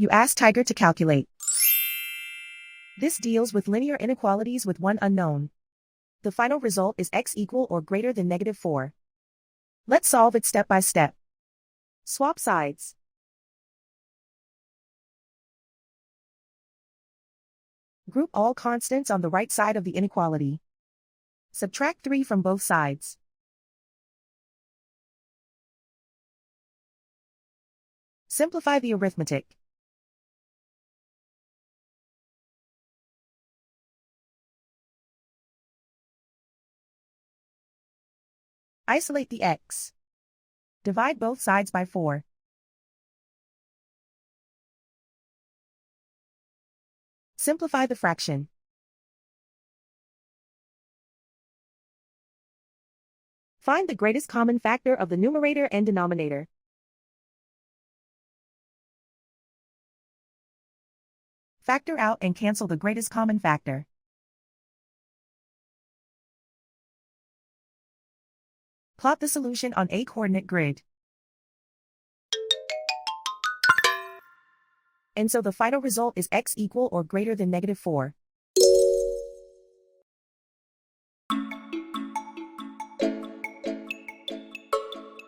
You ask Tiger to calculate. This deals with linear inequalities with one unknown. The final result is x equal or greater than -4. Let's solve it step by step. Swap sides. Group all constants on the right side of the inequality. Subtract 3 from both sides. Simplify the arithmetic. Isolate the x. Divide both sides by 4. Simplify the fraction. Find the greatest common factor of the numerator and denominator. Factor out and cancel the greatest common factor. Plot the solution on a coordinate grid. And so the final result is x equal or greater than -4.